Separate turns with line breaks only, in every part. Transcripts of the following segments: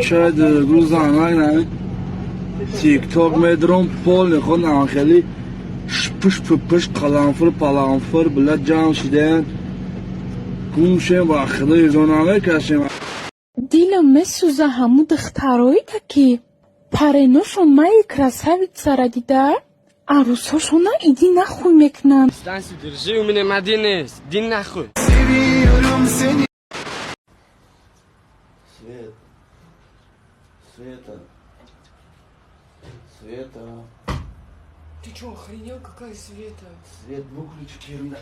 چه روز زنگ تیک تاک میدرم پول نخون خیلی پش قلنفر پلنفر بلد جمع شدن گوشه و خیلی زنانه کشیم
Дилам месуза ҳаму духтароида ки пареношон майи красавица радида арӯсҳошона иди нахӯй мекунанд.
Станцию держи, у меня Мадинес, дин нахуй.
Света.
Ты чё, охренел, какая Света?
Свет, выключи ерунда.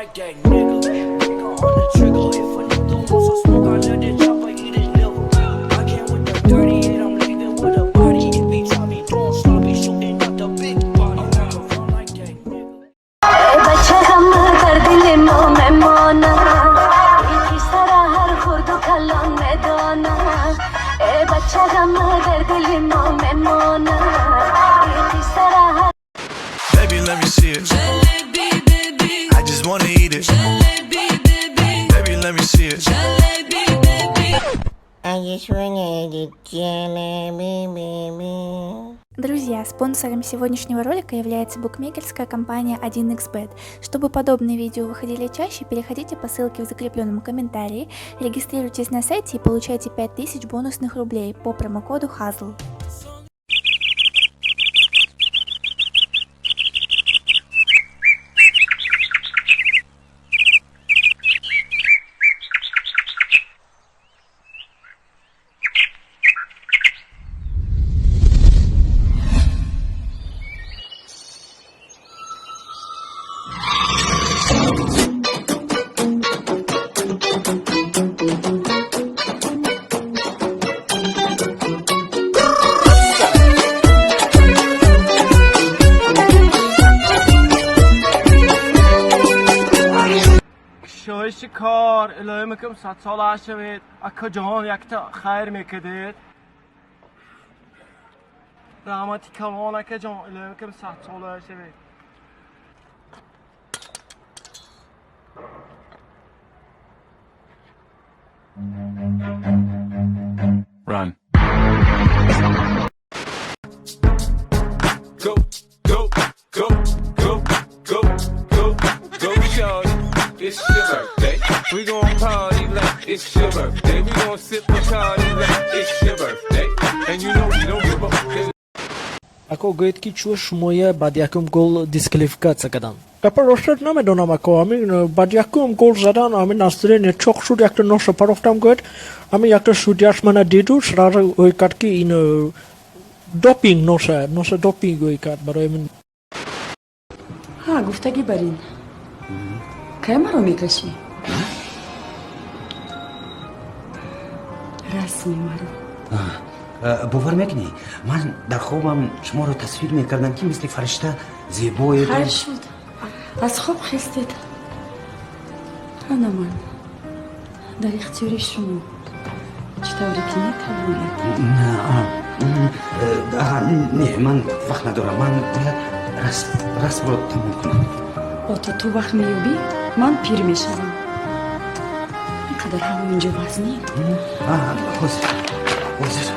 Like that nigga, finger on the trigger. If a nigga wants some smoke, I let it chop and eat his liver. I came with the 38, I'm leaving with a body. If he try me, don't stop me shooting up the big body. I walk around like that nigga.
बच्चा हम कर दिले नो मैं मोना किस तरह हर खुद खलों में दोना ए बच्चा हम कर दिले नो मैं मोना किस तरह
Baby, let me see it. I just wanna eat it. Baby, let me see it.
I just wanna eat it, jalebi, baby.
Друзья, спонсором сегодняшнего ролика является букмекерская компания 1xbet. Чтобы подобные видео выходили чаще, переходите по ссылке в закрепленном комментарии, регистрируйтесь на сайте и получайте 5000 бонусных рублей по промокоду HAZL.
شایش کار الهی مکم 100 سال عرش شوید اکا جهان یکتا خیر میکدید رحمتی کلان اکا جهان الهی مکم 100 سال عرش شوید
Run.
Go, go, go, go, go, go, go, shorty. It's your birthday. We gon' party like it's your birthday. We gon' sip and party like it's your birthday. And you know we don't give up.
Ако гоид ки чуо шумоя баъд якум гол дисквалификация карданд. Капа ростат намедонам ако ами баъд якум гол задан ами настроение чок шуд якта ноша парофтам гоид ами якта судяш мана диду сразу ой кард ки ин допинг ноша допинг ой кард барои ман.
ها گفتگی برین که ما رو میکشی رسمی ما رو
باور میکنی من در خوابم شما رو تصویر میکردم که مثل فرشته زیبای
خیر شد از خواب خستید خانه من در اختیار شما چطوری که میتوانید
نه من وقت ندارم من باید رسم رو تمام کنم
با تو وقت میوبی من پیر میشم اینقدر همه اینجا وزنی
حاضر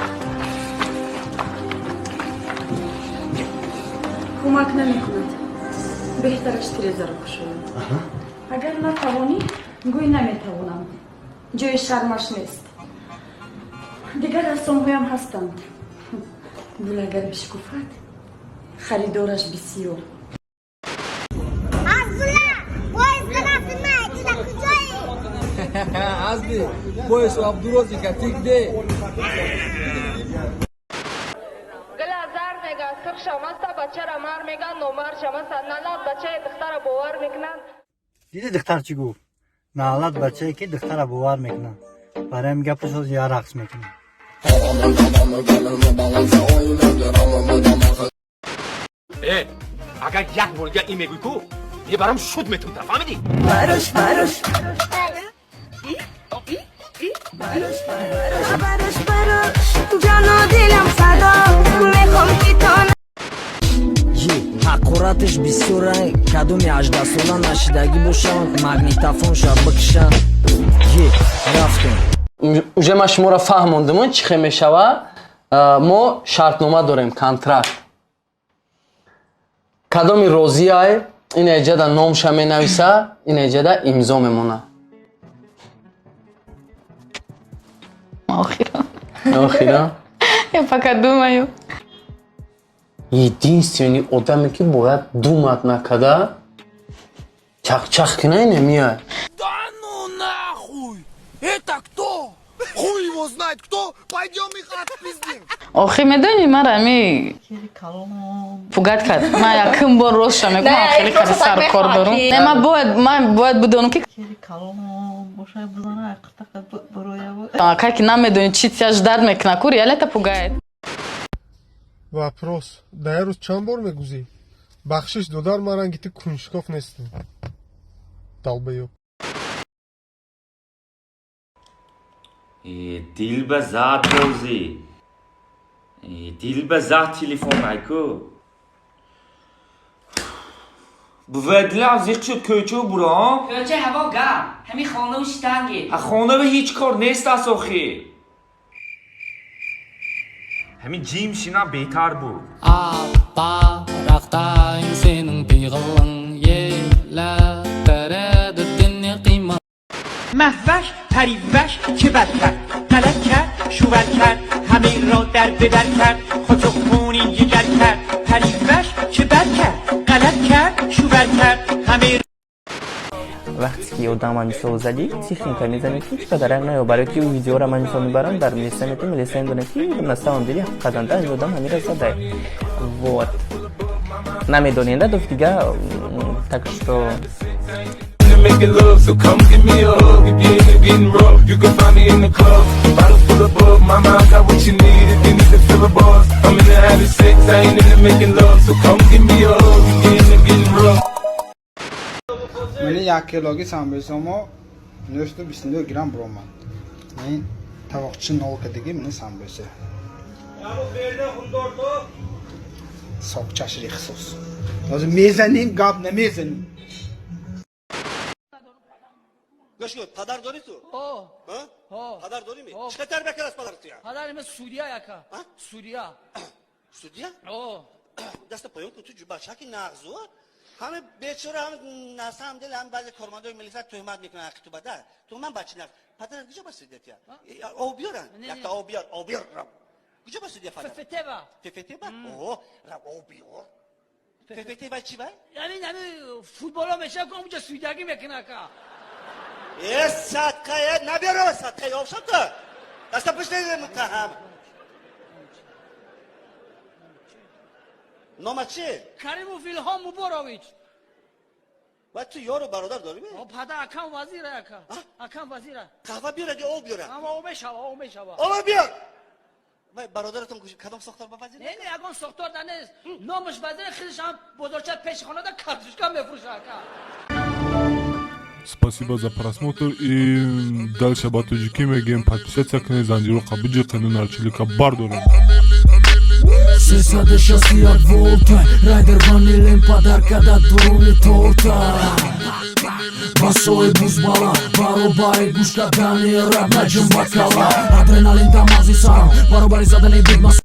کمک نمی کند بهترش تریزه رو کشویم اگر نتوانی گوی نمیتوانم جای شرمش نیست دیگر رسومهایم هستند گل اگر بشکفد خریدارش بسیار
عزدی باعث و عبدالروزی که تیک ده
گل هزار میگه سرخ شمسته بچه را مار میگن نومار شمسته نلاد بچه دختر را باور میکنن
دیدی دختر چی گفت؟ نلاد بچه که دختر را باور میکنن برای میگه پس یا رقص میکنن
اگر یک بولگه این میگوی کو یه برام شد میتونم فهمیدی؟
باروش باروش جان و دلم فدا میخوام که تا
ҳақоратеш бисёра кадоми 18 сола нашидагӣ бошам магнитофонша бикшам рафтем
уже ман шуморо фаҳмондимон чӣ хел мешавад. мо шартнома дорем, контракт. кадоми розиай ин эҷада номша менависа, ин эҷада имзо мемона. охира
я пока думаю.
Единственный одаме ки бояд думат накарда чах-чах кунай немияд.
Да ну нахуй! Это кто? Хуй его знает кто? Пойдем их отпиздим.
охи медони мара ми пугат кард. Ман якин бор роша мекунам, хеле кари сар кор дорам. Не, ман бояд будонам ки как намедони чи тяж дард мекуна, кури ялета пугает.
Вопрос. Да я рус чанд бор мегузӣ? Бахшиш додар маранги ты куншкоф нестем. Далбаёб.
Дил ба зад бозӣ. Дил ба зад телефон айку. Бувадилам зиқ шуд кӯча бурам?
Кӯча ҳаво гарм. Ҳамин хонаву штанги.
Хонава ҳеҷ кор нест аст охир. Ҳамин ҷимшина беҳтар буд.
Аппарақтайын сенің пиғылың еләтіреді діне қима.
مهوش پریوش چه بد کرد غلط کرد شوور کرد همه را در بدر کرد خود خونی جگر کرد پریوش چه بد کرد غلط کرد شوور کرد همه
وقتی که آدم انیسا زدی تیخینکا میزنی که هیچ قدر رنگ نیو برای که او ویدیو را منیسا میبرم در میلسنتی میلسن دونه که نستان دیدی قدنده این آدم همین را زده вот نمیدونین ده دوست دیگه так что
Making love, so come give me a hug. If you're in getting rough, you can find me in the club. Bottle full of bug, my mind got what you need. If you need to fill a buzz, I'm in the having sex, I ain't in the making love. So come give me a hug. If you're in getting rough.
Meni 1 kiloga sambosaмо 922 gram biroman. Men tavoqchi nolkadagi meni sambosa. Soqchash rixsos. Hozir mezanim gap nemezanim.
گوش کن پدر داری تو؟ پدر داری می؟ چه تربیت است پدر تو یا؟
پدر من سوریا یکا سوریا
سوریا؟ دست پایون تو جو بچه کی نغزو همه بیچاره هم نسام دل هم بعضی کارمندای ملیسات تهمت میکنن تو بدر تو من بچه نغز پدر کجا بسیدی یا؟ او بیارن یک تا او بیار کجا بسیدی پدر؟
ففتیبا
ففتیبا؟ اوه او بیار ففتیبا چی با؟
یعنی فوتبالا میشه که اونجا سویدگی میکنه که
صدقه نبیاره صدقه آفشد تو دستا پشت نیده متهم نامت چی؟
کریمو فیلهام مباراویچ
باید تو یارو برادر داری می؟
پدر اکم وزیره اکم وزیره
قهوه بیاره که او بیاره
اما او میشوه
او بیار برادرتون کدام ساختار با وزیر؟
نه اگه ساختار نیست نامش وزیر خیلیش هم بزرگتر پیش خانه دا کارتوشکا میفروشه
Спасибо за просмотр и дальше батуджики мегем подписаться к Незанжиру Кабуджи канал Чилика Бардору.
Сесаде шасти от волта, райдер ванилен подарка да дуруни торта. Басой бузбала, баробари гушка дани раб наджим бакала. Адреналин дамази сам, баробари задане бигмас.